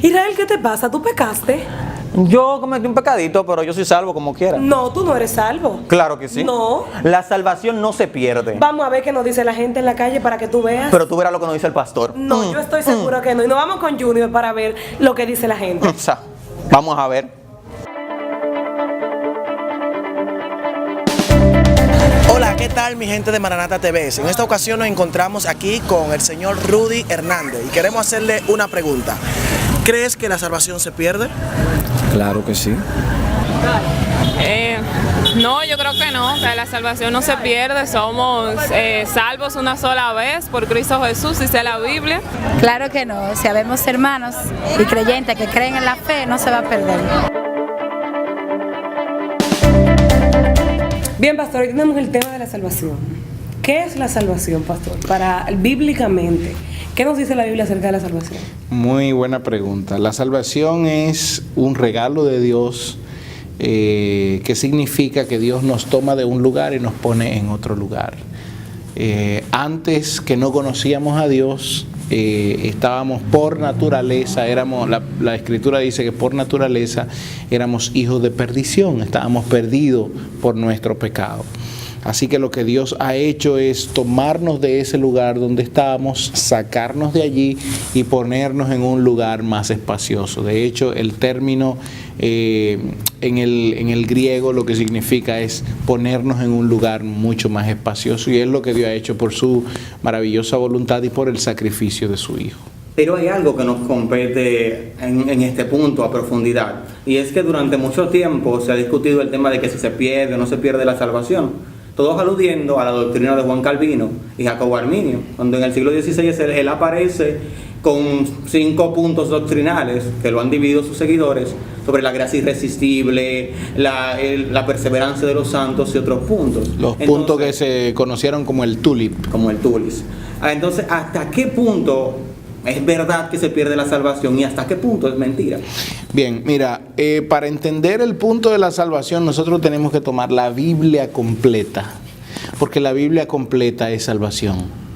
Israel, ¿qué te pasa? ¿Tú pecaste? Yo cometí un pecadito, pero yo soy salvo como quiera. No, tú no eres salvo. Claro que sí. No. La salvación no se pierde. Vamos a ver qué nos dice la gente en la calle para que tú veas. Pero tú verás lo que nos dice el pastor. No, yo estoy segura que no. Y nos vamos con Junior para ver lo que dice la gente. O sea, vamos a ver. Hola, ¿qué tal mi gente de Maranata TV? En esta ocasión nos encontramos aquí con el señor Rudy Hernández y queremos hacerle una pregunta. ¿Crees que la salvación se pierde? Claro que sí. No, yo creo que no, que la salvación no se pierde, somos salvos una sola vez por Cristo Jesús, dice la Biblia. Claro que no, si habemos hermanos y creyentes que creen en la fe, no se va a perder. Bien, pastor, hoy tenemos el tema de la salvación. ¿Qué es la salvación, pastor? Bíblicamente, ¿qué nos dice la Biblia acerca de la salvación? Muy buena pregunta. La salvación es un regalo de Dios que significa que Dios nos toma de un lugar y nos pone en otro lugar. Antes que no conocíamos a Dios, estábamos por naturaleza, la Escritura dice que por naturaleza éramos hijos de perdición, estábamos perdidos por nuestro pecado. Así que lo que Dios ha hecho es tomarnos de ese lugar donde estábamos, sacarnos de allí y ponernos en un lugar más espacioso. De hecho, el término en el griego lo que significa es ponernos en un lugar mucho más espacioso, y es lo que Dios ha hecho por su maravillosa voluntad y por el sacrificio de su Hijo. Pero hay algo que nos compete en este punto a profundidad, y es que durante mucho tiempo se ha discutido el tema de que si se pierde o no se pierde la salvación. Todos aludiendo a la doctrina de Juan Calvino y Jacobo Arminio, donde en el siglo XVI él aparece con 5 puntos doctrinales que lo han dividido sus seguidores sobre la gracia irresistible, la perseverancia de los santos y otros puntos. Puntos que se conocieron como el tulip. Como el tulis. Entonces, ¿hasta qué punto es verdad que se pierde la salvación y hasta qué punto es mentira? Bien, mira, para entender el punto de la salvación nosotros tenemos que tomar la Biblia completa, porque la Biblia completa es salvación.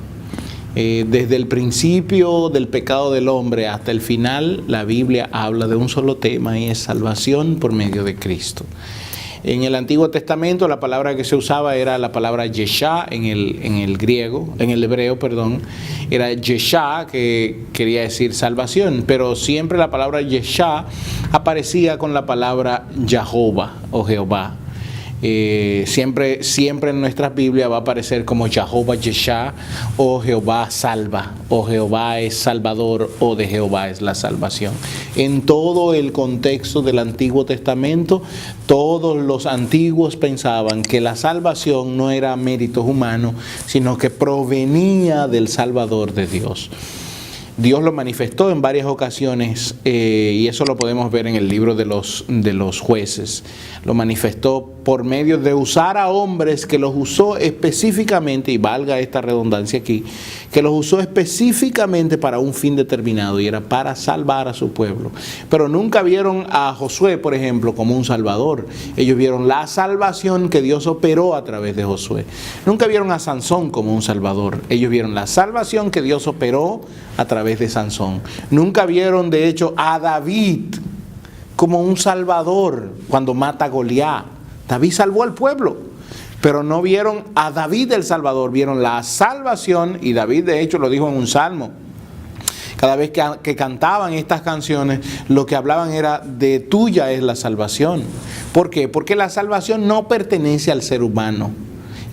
Desde el principio del pecado del hombre hasta el final, la Biblia habla de un solo tema, y es salvación por medio de Cristo. En el Antiguo Testamento la palabra que se usaba era la palabra Yeshá en el hebreo, era Yeshá, que quería decir salvación, pero siempre la palabra Yeshá aparecía con la palabra Jehová o Jehová. Siempre en nuestras Biblias va a aparecer como Jehová Yeshá, o Jehová salva, o Jehová es salvador, o de Jehová es la salvación. En todo el contexto del Antiguo Testamento, todos los antiguos pensaban que la salvación no era méritos humanos, sino que provenía del Salvador de Dios. Dios lo manifestó en varias ocasiones, y eso lo podemos ver en el libro de los jueces. Lo manifestó por medio de usar a hombres que los usó específicamente, y valga esta redundancia aquí, que los usó específicamente para un fin determinado, y era para salvar a su pueblo. Pero nunca vieron a Josué, por ejemplo, como un salvador. Ellos vieron la salvación que Dios operó a través de Josué. Nunca vieron a Sansón como un salvador. Ellos vieron la salvación que Dios operó a través de Sansón. Nunca vieron, de hecho, a David como un salvador cuando mata a Goliat. David salvó al pueblo, pero no vieron a David el Salvador, vieron la salvación, y David de hecho lo dijo en un salmo. Cada vez que cantaban estas canciones, lo que hablaban era de tuya es la salvación. ¿Por qué? Porque la salvación no pertenece al ser humano.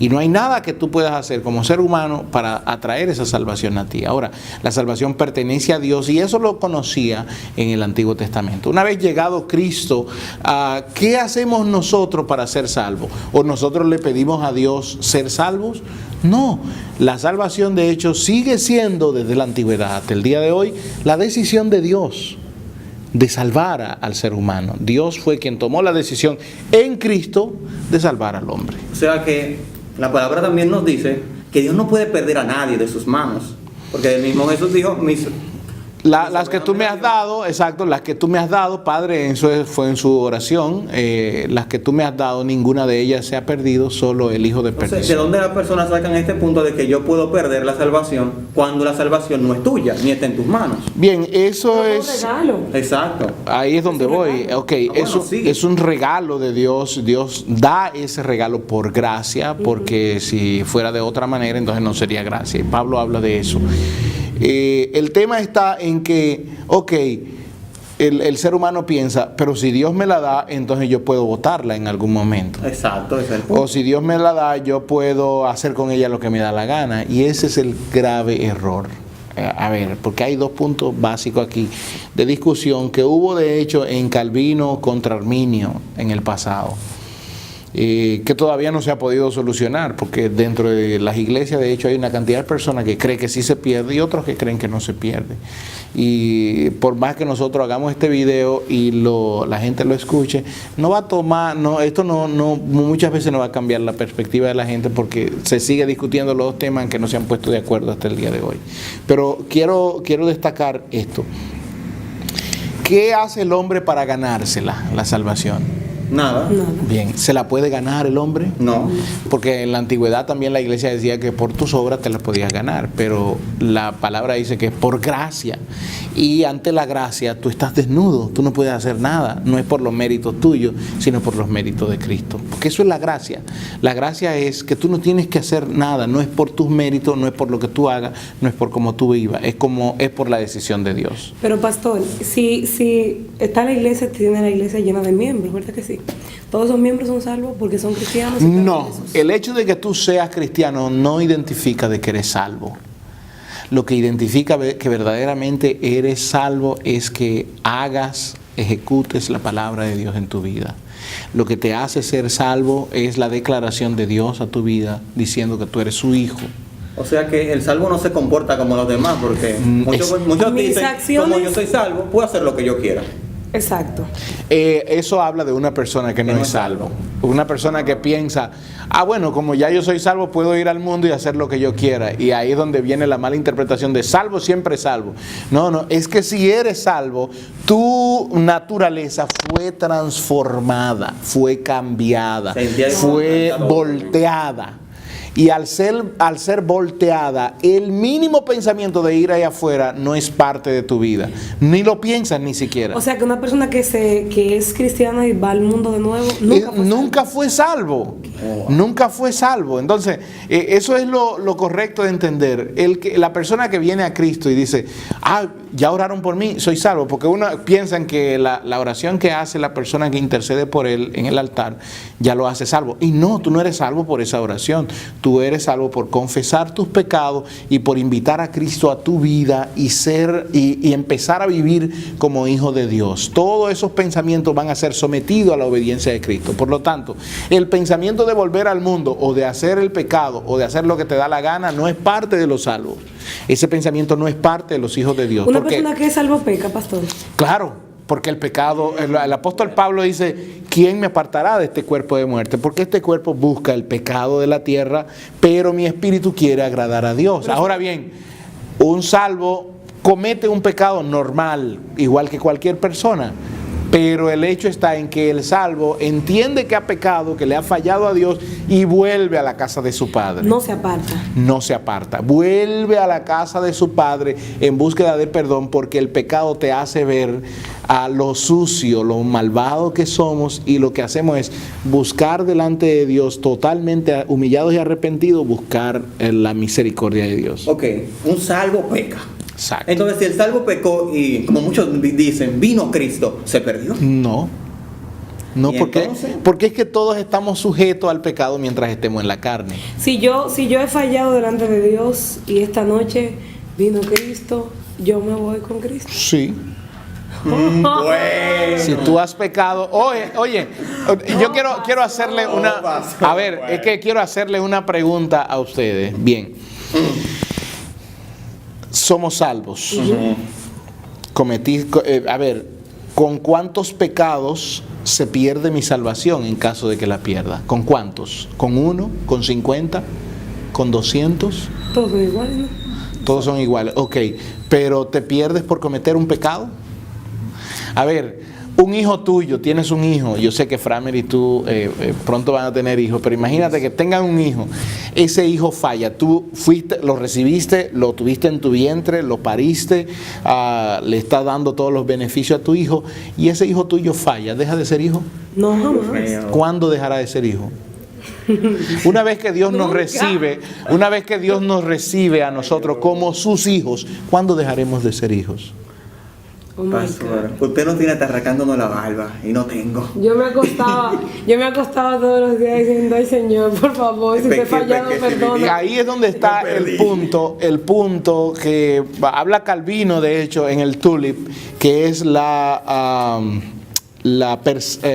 Y no hay nada que tú puedas hacer como ser humano para atraer esa salvación a ti. Ahora, la salvación pertenece a Dios, y eso lo conocía en el Antiguo Testamento. Una vez llegado Cristo, ¿qué hacemos nosotros para ser salvos? ¿O nosotros le pedimos a Dios ser salvos? No, la salvación de hecho sigue siendo desde la antigüedad hasta el día de hoy la decisión de Dios de salvar al ser humano. Dios fue quien tomó la decisión en Cristo de salvar al hombre. O sea que la palabra también nos dice que Dios no puede perder a nadie de sus manos, porque el mismo Jesús dijo, Las que tú me has dado, exacto, las que tú me has dado, Padre, eso fue en su oración, las que tú me has dado, ninguna de ellas se ha perdido, solo el hijo de perdición. ¿De dónde las personas sacan este punto de que yo puedo perder la salvación cuando la salvación no es tuya, ni está en tus manos? Bien, eso Es es... un regalo. Exacto. Ahí es donde voy. Ok, bueno, sí. es un regalo de Dios. Dios da ese regalo por gracia, porque si fuera de otra manera, entonces no sería gracia. Y Pablo habla de eso. El tema está en que, ok, el ser humano piensa, pero si Dios me la da, entonces yo puedo botarla en algún momento. Exacto, ese es el punto. O si Dios me la da, yo puedo hacer con ella lo que me da la gana. Y ese es el grave error. A ver, porque hay dos puntos básicos aquí de discusión que hubo de hecho en Calvino contra Arminio en el pasado, que todavía no se ha podido solucionar, porque dentro de las iglesias de hecho hay una cantidad de personas que creen que sí se pierde y otros que creen que no se pierde. Y por más que nosotros hagamos este video y la gente lo escuche, no va a tomar, esto no muchas veces no va a cambiar la perspectiva de la gente, porque se sigue discutiendo los dos temas en que no se han puesto de acuerdo hasta el día de hoy. Pero quiero destacar esto. ¿Qué hace el hombre para ganársela, la salvación? Nada. Bien, ¿se la puede ganar el hombre? No. Porque en la antigüedad también la iglesia decía que por tus obras te las podías ganar, pero la palabra dice que es por gracia. Y ante la gracia tú estás desnudo, tú no puedes hacer nada. No es por los méritos tuyos, sino por los méritos de Cristo. Porque eso es la gracia. La gracia es que tú no tienes que hacer nada, no es por tus méritos, no es por lo que tú hagas, no es por cómo tú vivas, es por la decisión de Dios. Pero pastor, si está la iglesia, tiene la iglesia llena de miembros, ¿verdad que sí? ¿Todos esos miembros son salvos porque son cristianos? No, el hecho de que tú seas cristiano no identifica de que eres salvo. Lo que identifica que verdaderamente eres salvo es que ejecutes la palabra de Dios en tu vida. Lo que te hace ser salvo es la declaración de Dios a tu vida diciendo que tú eres su hijo. O sea que el salvo no se comporta como los demás, porque muchos dicen, como yo soy salvo, puedo hacer lo que yo quiera. Exacto. Eso habla de una persona que no es salvo. Una persona que piensa, bueno, como ya yo soy salvo, puedo ir al mundo y hacer lo que yo quiera. Y ahí es donde viene la mala interpretación de salvo siempre salvo. No, es que si eres salvo, tu naturaleza fue transformada, fue cambiada, fue volteada. Y al ser volteada, el mínimo pensamiento de ir allá afuera no es parte de tu vida. Ni lo piensas ni siquiera. O sea que una persona que es cristiana y va al mundo de nuevo, nunca fue salvo. Nunca fue salvo. Entonces, eso es lo correcto de entender. La persona que viene a Cristo y dice, ya oraron por mí, soy salvo. Porque uno piensa en que la oración que hace la persona que intercede por él en el altar, ya lo hace salvo. Y no, tú no eres salvo por esa oración. Tú eres salvo por confesar tus pecados y por invitar a Cristo a tu vida y empezar a vivir como hijo de Dios. Todos esos pensamientos van a ser sometidos a la obediencia de Cristo. Por lo tanto, el pensamiento de volver al mundo o de hacer el pecado o de hacer lo que te da la gana no es parte de los salvos. Ese pensamiento no es parte de los hijos de Dios. Una persona que es salvo peca, pastor. Claro. Porque el pecado, el apóstol Pablo dice, ¿quién me apartará de este cuerpo de muerte? Porque este cuerpo busca el pecado de la tierra, pero mi espíritu quiere agradar a Dios. Ahora bien, un salvo comete un pecado normal, igual que cualquier persona. Pero el hecho está en que el salvo entiende que ha pecado, que le ha fallado a Dios y vuelve a la casa de su padre. No se aparta. No se aparta. Vuelve a la casa de su padre en búsqueda de perdón, porque el pecado te hace ver a lo sucio, lo malvado que somos, y lo que hacemos es buscar delante de Dios, totalmente humillados y arrepentidos, buscar la misericordia de Dios. Ok, un salvo peca. Exacto. Entonces, si el salvo pecó y, como muchos dicen, vino Cristo, ¿se perdió? No, porque es que todos estamos sujetos al pecado mientras estemos en la carne. Si yo he fallado delante de Dios y esta noche vino Cristo, yo me voy con Cristo. Sí. Bueno. Si tú has pecado, oye, yo quiero hacerle quiero hacerle una pregunta a ustedes. Bien. Somos salvos. ¿Con cuántos pecados se pierde mi salvación en caso de que la pierda? ¿Con cuántos? ¿Con 1? ¿Con 50? ¿Con 200? Todos son iguales, ¿no? Todos son iguales. Ok, pero ¿te pierdes por cometer un pecado? A ver, un hijo tuyo, tienes un hijo, yo sé que Framer y tú pronto van a tener hijos, pero imagínate que tengan un hijo, ese hijo falla, tú fuiste, lo recibiste, lo tuviste en tu vientre, lo pariste, le estás dando todos los beneficios a tu hijo, y ese hijo tuyo falla, ¿deja de ser hijo? No, jamás. ¿Cuándo dejará de ser hijo? Una vez que Dios nos recibe, una vez que Dios nos recibe a nosotros como sus hijos, ¿cuándo dejaremos de ser hijos? Oh my Pastor, God. usted nos tiene hasta arrancándonos la barba y no tengo. Yo me acostaba todos los días diciendo, ay Señor, por favor, si te he fallado, Y perdona. ahí es donde está el punto que habla Calvino, de hecho, en el Tulip, que es la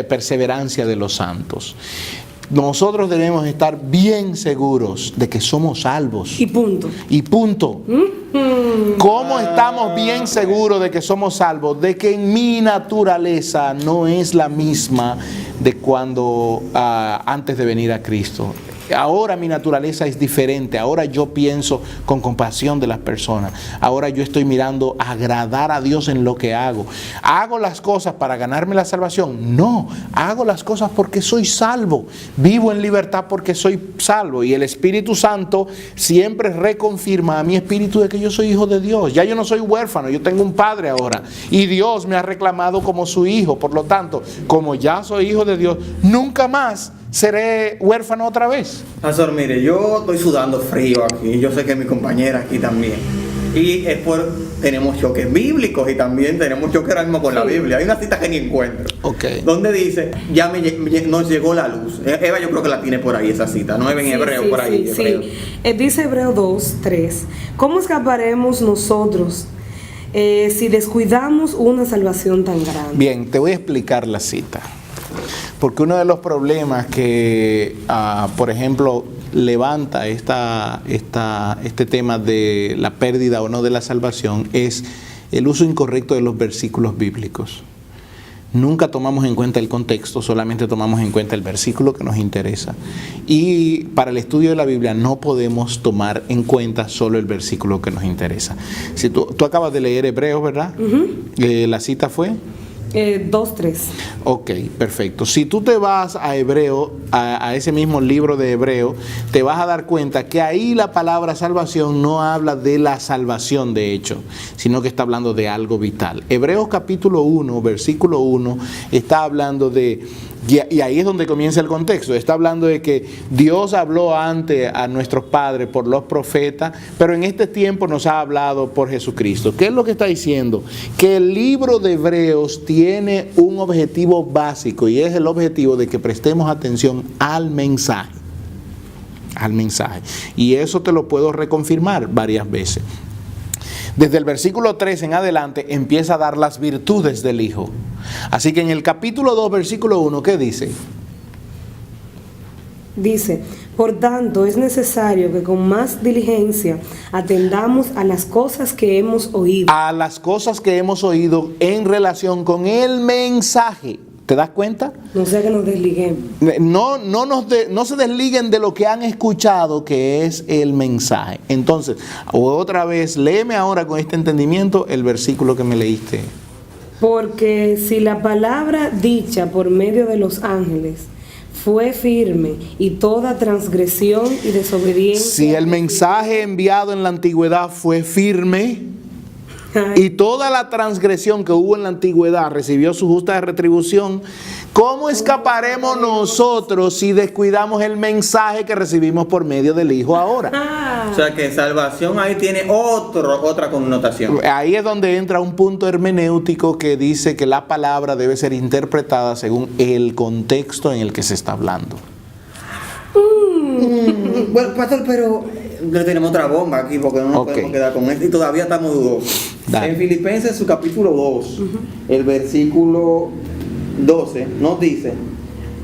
perseverancia de los santos. Nosotros debemos estar bien seguros de que somos salvos. Y punto. Y punto. ¿Cómo estamos bien seguros de que somos salvos? De que mi naturaleza no es la misma de cuando antes de venir a Cristo. Ahora mi naturaleza es diferente. Ahora yo pienso con compasión de las personas. Ahora yo estoy mirando agradar a Dios en lo que hago. ¿Hago las cosas para ganarme la salvación? No, hago las cosas porque soy salvo. Vivo en libertad porque soy salvo. Y el Espíritu Santo siempre reconfirma a mi espíritu de que yo soy hijo de Dios. Ya yo no soy huérfano, yo tengo un padre ahora. Y Dios me ha reclamado como su hijo. Por lo tanto, como ya soy hijo de Dios, nunca más seré huérfano otra vez. Pastor, mire, yo estoy sudando frío aquí, yo sé que mi compañera aquí también. Y es tenemos choques bíblicos y también tenemos choques ahora mismo con la Biblia. Hay una cita que ni encuentro. Donde dice, nos llegó la luz. Eva yo creo que la tiene por ahí esa cita, ¿no? En hebreo, por ahí. Hebreo. Dice Hebreo 2:3. ¿Cómo escaparemos nosotros si descuidamos una salvación tan grande? Bien, te voy a explicar la cita. Porque uno de los problemas que, por ejemplo, levanta este tema de la pérdida o no de la salvación es el uso incorrecto de los versículos bíblicos. Nunca tomamos en cuenta el contexto, solamente tomamos en cuenta el versículo que nos interesa. Y para el estudio de la Biblia no podemos tomar en cuenta solo el versículo que nos interesa. Si tú acabas de leer Hebreos, ¿verdad? La cita fue 2:3. Ok, perfecto. Si tú te vas a Hebreo, a ese mismo libro de Hebreo, te vas a dar cuenta que ahí la palabra salvación no habla de la salvación de hecho, sino que está hablando de algo vital. Hebreos capítulo 1, versículo 1, está hablando de, y ahí es donde comienza el contexto, está hablando de que Dios habló antes a nuestros padres por los profetas, pero en este tiempo nos ha hablado por Jesucristo. ¿Qué es lo que está diciendo? Que el libro de Hebreos tiene un objetivo básico y es el objetivo de que prestemos atención al mensaje. Al mensaje. Y eso te lo puedo reconfirmar varias veces. Desde el versículo 3 en adelante empieza a dar las virtudes del Hijo. Así que en el capítulo 2, versículo 1, ¿qué dice? Dice, por tanto es necesario que con más diligencia atendamos a las cosas que hemos oído. A las cosas que hemos oído en relación con el mensaje. ¿Te das cuenta? No sea que nos desliguemos. No se desliguen de lo que han escuchado, que es el mensaje. Entonces, otra vez, léeme ahora con este entendimiento el versículo que me leíste. Porque si la palabra dicha por medio de los ángeles fue firme y toda transgresión y desobediencia. Si el mensaje enviado en la antigüedad fue firme y toda la transgresión que hubo en la antigüedad recibió su justa retribución, ¿cómo escaparemos nosotros si descuidamos el mensaje que recibimos por medio del Hijo ahora? O sea que salvación ahí tiene otra connotación. Ahí es donde entra un punto hermenéutico que dice que la palabra debe ser interpretada según el contexto en el que se está hablando. Bueno, pastor, pero le tenemos otra bomba aquí porque no nos podemos quedar con esto y todavía estamos dudosos. En Filipenses su capítulo 2, el versículo 12 nos dice: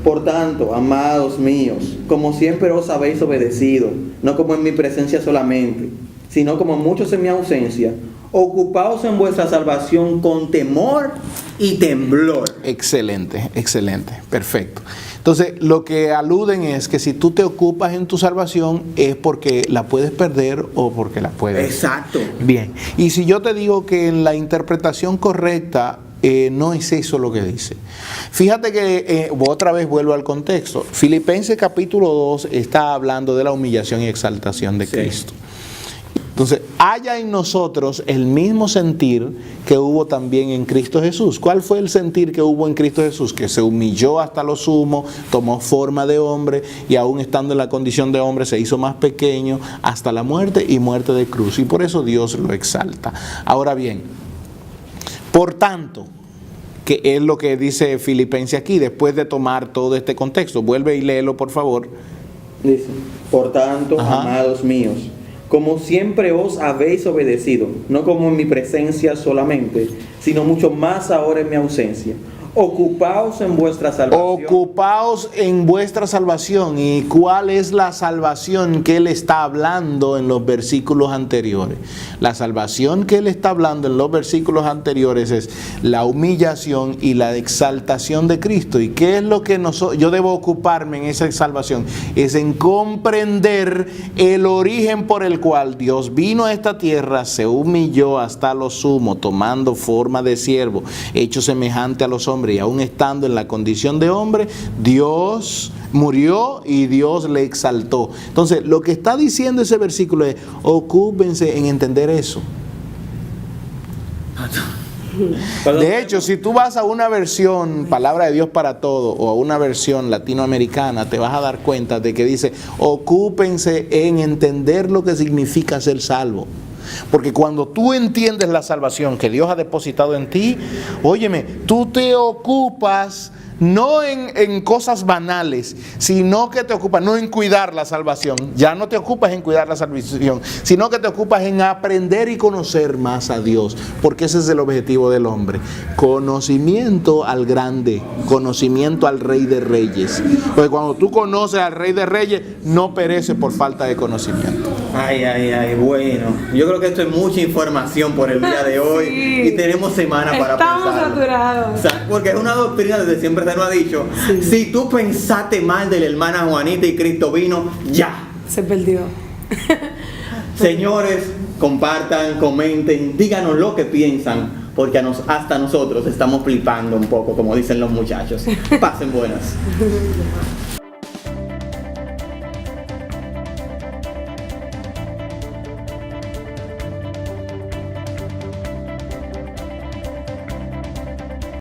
por tanto, amados míos, como siempre os habéis obedecido, no como en mi presencia solamente, sino como muchos en mi ausencia, ocupaos en vuestra salvación con temor y temblor. Excelente, excelente, perfecto. Entonces, lo que aluden es que si tú te ocupas en tu salvación es porque la puedes perder o porque la puedes. Exacto. Bien. Y si yo te digo que en la interpretación correcta no es eso lo que dice. Fíjate que otra vez vuelvo al contexto. Filipenses capítulo 2 está hablando de la humillación y exaltación de Cristo. Entonces, haya en nosotros el mismo sentir que hubo también en Cristo Jesús. ¿Cuál fue el sentir que hubo en Cristo Jesús? Que se humilló hasta lo sumo, tomó forma de hombre y aún estando en la condición de hombre se hizo más pequeño hasta la muerte y muerte de cruz. Y por eso Dios lo exalta. Ahora bien, por tanto, que es lo que dice Filipenses aquí, después de tomar todo este contexto. Vuelve y léelo, por favor. Dice, por tanto, amados míos, como siempre os habéis obedecido, no como en mi presencia solamente, sino mucho más ahora en mi ausencia. Ocupaos en vuestra salvación. Ocupaos en vuestra salvación. ¿Y cuál es la salvación que él está hablando en los versículos anteriores? La salvación que él está hablando en los versículos anteriores es la humillación y la exaltación de Cristo. ¿Y qué es lo que yo debo ocuparme en esa salvación? Es en comprender el origen por el cual Dios vino a esta tierra, se humilló hasta lo sumo, tomando forma de siervo, hecho semejante a los hombres, y aún estando en la condición de hombre, Dios murió y Dios le exaltó. Entonces, lo que está diciendo ese versículo es, ocúpense en entender eso. De hecho, si tú vas a una versión Palabra de Dios para Todo o a una versión latinoamericana, te vas a dar cuenta de que dice, ocúpense en entender lo que significa ser salvo. Porque cuando tú entiendes la salvación que Dios ha depositado en ti, óyeme, tú te ocupas no en cosas banales, sino que te ocupas no en cuidar la salvación, ya no te ocupas en cuidar la salvación, sino que te ocupas en aprender y conocer más a Dios, porque ese es el objetivo del hombre, conocimiento al grande, conocimiento al Rey de Reyes, porque cuando tú conoces al Rey de Reyes, no pereces por falta de conocimiento. Ay, bueno, yo creo que esto es mucha información por el día de hoy. Sí. Y tenemos semana para pensar. Estamos saturados. O sea, porque es una doctrina, desde siempre se nos ha dicho, sí. Si tú pensaste mal de la hermana Juanita y Cristo vino, ya. Se perdió. Señores, compartan, comenten, díganos lo que piensan, porque hasta nosotros estamos flipando un poco, como dicen los muchachos. Pasen buenas.